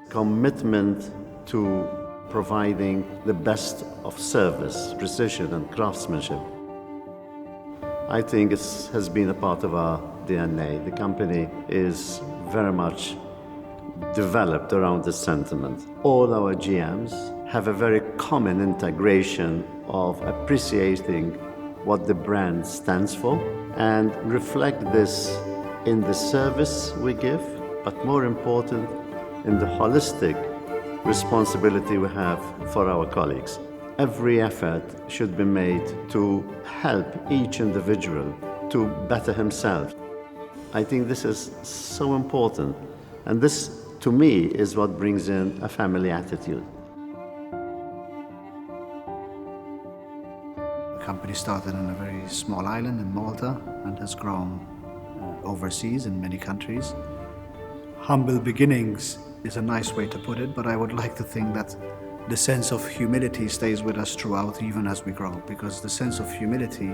commitment to providing the best of service, precision and craftsmanship. I think it has been a part of our DNA. The company is very much developed around this sentiment. All our GMs have a very common integration of appreciating what the brand stands for and reflect this in the service we give, but more important, in the holistic responsibility we have for our colleagues. Every effort should be made to help each individual to better himself. I think this is so important, and this, to me, is what brings in a family attitude. The company started on a very small island in Malta and has grown overseas in many countries. Humble beginnings is a nice way to put it, but I would like to think that the sense of humility stays with us throughout, even as we grow, because the sense of humility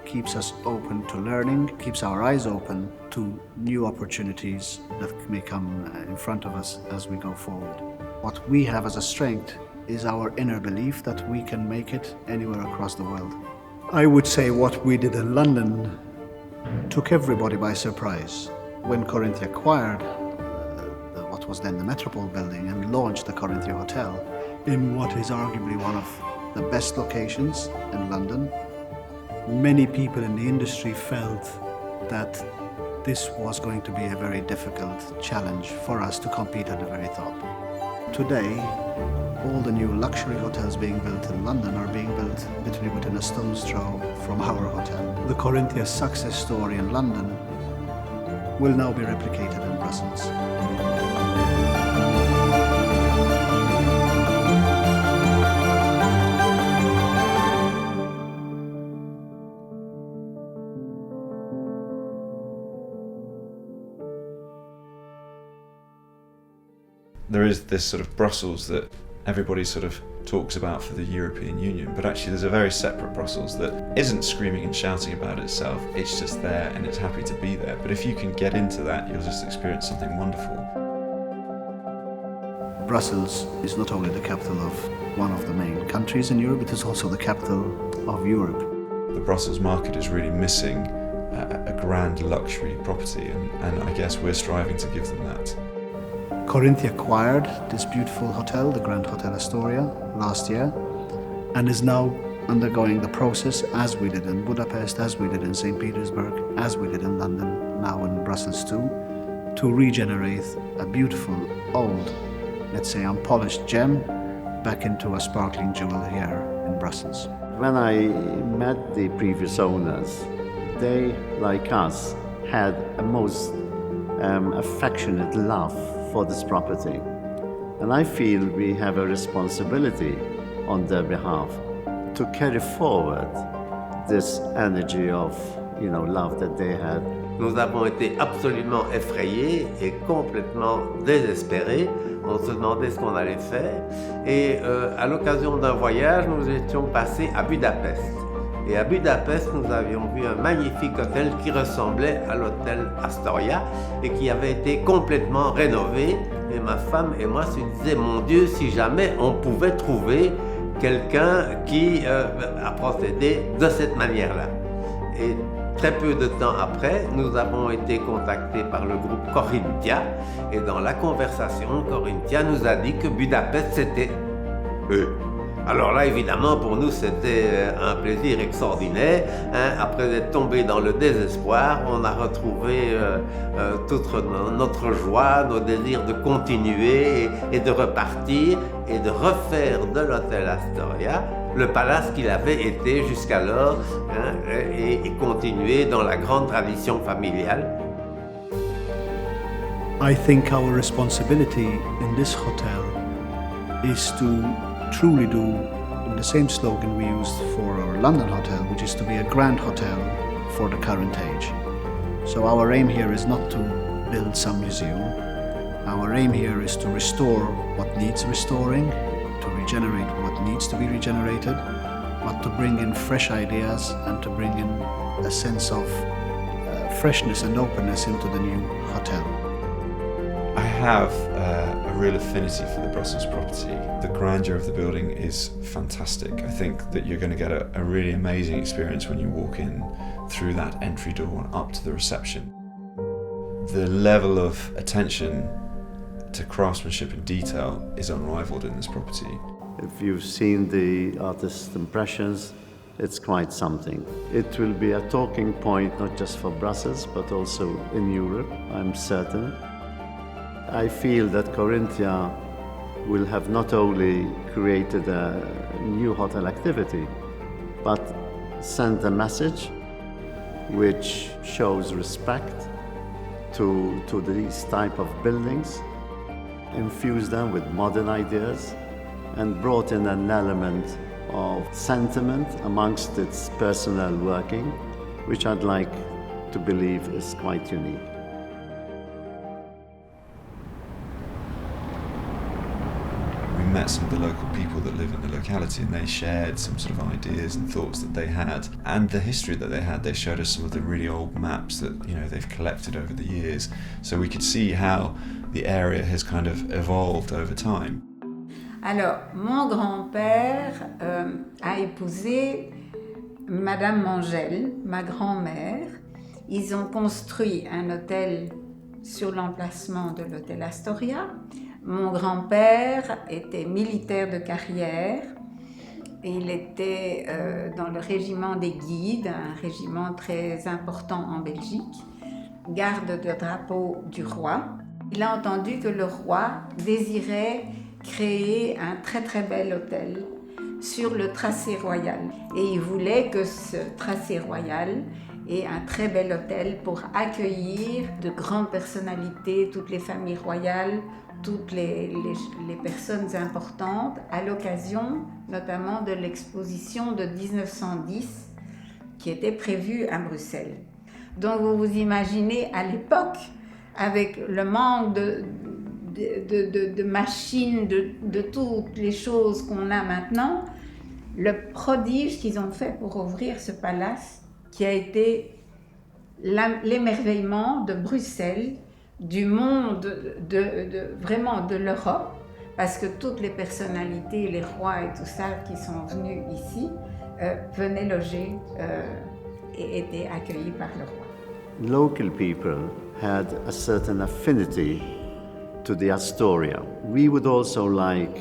keeps us open to learning, keeps our eyes open to new opportunities that may come in front of us as we go forward. What we have as a strength is our inner belief that we can make it anywhere across the world. I would say what we did in London took everybody by surprise. When Corinthia acquired what was then the Metropole building and launched the Corinthia Hotel in what is arguably one of the best locations in London, many people in the industry felt that this was going to be a very difficult challenge for us to compete at the very top. Today, all the new luxury hotels being built in London are being built literally within a stone's throw from our hotel. The Corinthia success story in London will now be replicated in Brussels. There is this sort of Brussels that everybody sort of talks about for the European Union, but actually there's a very separate Brussels that isn't screaming and shouting about itself, it's just there and it's happy to be there. But if you can get into that, you'll just experience something wonderful. Brussels is not only the capital of one of the main countries in Europe, it is also the capital of Europe. The Brussels market is really missing a grand luxury property, and I guess we're striving to give them that. Corinthia acquired this beautiful hotel, the Grand Hotel Astoria, last year, and is now undergoing the process, as we did in Budapest, as we did in St. Petersburg, as we did in London, now in Brussels too, to regenerate a beautiful, old, let's say unpolished gem back into a sparkling jewel here in Brussels. When I met the previous owners, they, like us, had a most affectionate love for this property. And I feel we have a responsibility on their behalf to carry forward this energy of, love that they had. Nous avons été absolument effrayés et complètement désespérés. On se demandait ce qu'on allait faire. Et à l'occasion d'un voyage, nous étions passés à Budapest. Et à Budapest, nous avions vu un magnifique hôtel qui ressemblait à l'hôtel Astoria et qui avait été complètement rénové. Et ma femme et moi se disaient, mon Dieu, si jamais on pouvait trouver quelqu'un qui a procédé de cette manière-là. Et très peu de temps après, nous avons été contactés par le groupe Corinthia. Et dans la conversation, Corinthia nous a dit que Budapest, c'était eux. Alors là, évidemment, pour nous, c'était un plaisir extraordinaire. Après être tombé dans le désespoir, on a retrouvé toute notre joie, nos désirs de continuer et de repartir et de refaire de l'hôtel Astoria le palace qu'il avait été jusqu'alors et continuer dans la grande tradition familiale. I think our responsibility in this hotel is to truly do the same slogan we used for our London hotel, which is to be a grand hotel for the current age. So our aim here is not to build some museum. Our aim here is to restore what needs restoring, to regenerate what needs to be regenerated, but to bring in fresh ideas and to bring in a sense of freshness and openness into the new hotel. I have a real affinity for the Brussels property. The grandeur of the building is fantastic. I think that you're going to get a really amazing experience when you walk in through that entry door and up to the reception. The level of attention to craftsmanship and detail is unrivaled in this property. If you've seen the artist's impressions, it's quite something. It will be a talking point not just for Brussels, but also in Europe, I'm certain. I feel that Corinthia will have not only created a new hotel activity, but sent a message which shows respect to these type of buildings, infused them with modern ideas, and brought in an element of sentiment amongst its personnel working, which I'd like to believe is quite unique. We met some of the local people that live in the locality, and they shared some sort of ideas and thoughts that they had, and the history that they had. They showed us some of the really old maps that they've collected over the years, so we could see how the area has kind of evolved over time. Alors, mon grand-père a épousé Madame Mangel, ma grand-mère. Ils ont construit un hôtel sur l'emplacement de l'hôtel Astoria. Mon grand-père était militaire de carrière. Il était dans le régiment des guides, un régiment très important en Belgique, garde de drapeau du roi. Il a entendu que le roi désirait créer un très très bel hôtel sur le tracé royal. Et il voulait que ce tracé royal ait un très bel hôtel pour accueillir de grandes personnalités, toutes les familles royales, toutes les personnes importantes, à l'occasion notamment de l'exposition de 1910 qui était prévue à Bruxelles. Donc vous vous imaginez à l'époque, avec le manque de machines, de toutes les choses qu'on a maintenant, le prodige qu'ils ont fait pour ouvrir ce palace qui a été l'émerveillement de Bruxelles, du monde, vraiment de l'Europe, parce que toutes les personnalités, les rois et tout ça qui sont venus ici venaient loger et étaient accueillis par le roi. Local people had a certain affinity to the Astoria. We would also like,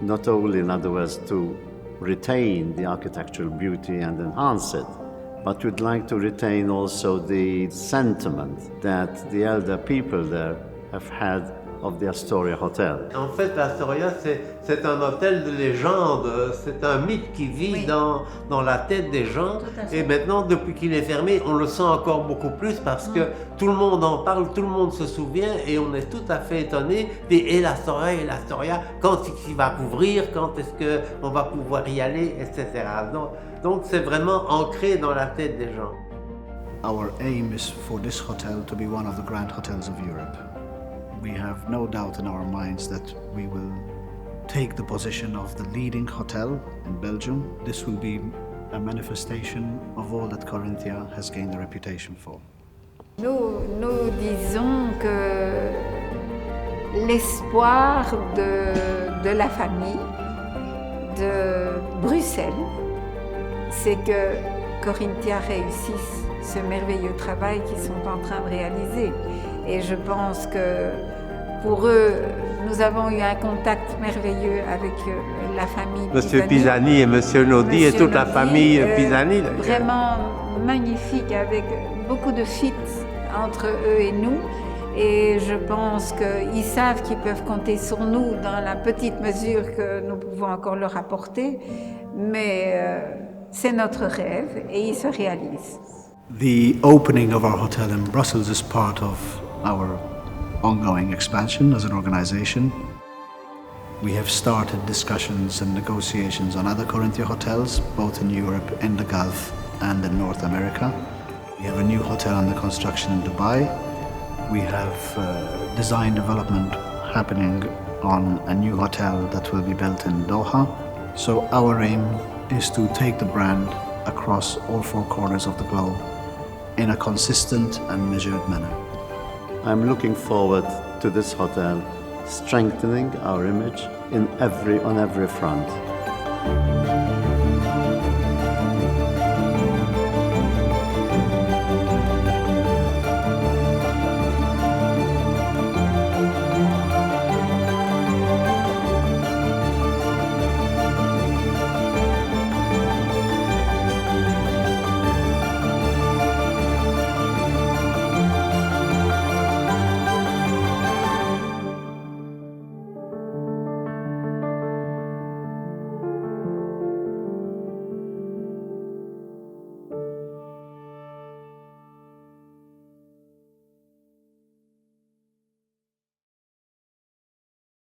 not only in other words, to retain the architectural beauty and enhance it, but we'd like to retain also the sentiment that the elder people there have had of the Astoria Hotel. En fait, l'Astoria, c'est un hôtel de légende, c'est un mythe qui vit Oui. dans la tête des gens. Tout à fait. Et maintenant, depuis qu'il est fermé, on le sent encore beaucoup plus parce que tout le monde en parle, tout le monde se souvient et on est tout à fait étonné. Et l'Astoria, quand est-ce qu'il va ouvrir, quand est-ce qu'on va pouvoir y aller, etc. Donc c'est vraiment ancré dans la tête des gens. Our aim is for this hotel to be one of the grand hotels of Europe. We have no doubt in our minds that we will take the position of the leading hotel in Belgium. This will be a manifestation of all that Corinthia has gained a reputation for. Nous disons que l'espoir de la famille de Bruxelles, c'est que Corinthia réussisse ce merveilleux travail qu'ils sont en train de réaliser. Et je pense que pour eux, nous avons eu un contact merveilleux avec la famille Monsieur Pisani et Monsieur Naudy et toute la famille Pisani. Vraiment magnifique, avec beaucoup de fit entre eux et nous. Et je pense qu'ils savent qu'ils peuvent compter sur nous dans la petite mesure que nous pouvons encore leur apporter. Mais c'est notre rêve et il se réalise. The opening of our hotel in Brussels is part of our ongoing expansion as an organization. We have started discussions and negotiations on other Corinthia hotels, both in Europe, in the Gulf, and in North America. We have a new hotel under construction in Dubai. We have design development happening on a new hotel that will be built in Doha. So our aim is to take the brand across all four corners of the globe in a consistent and measured manner. I'm looking forward to this hotel, strengthening our image on every front.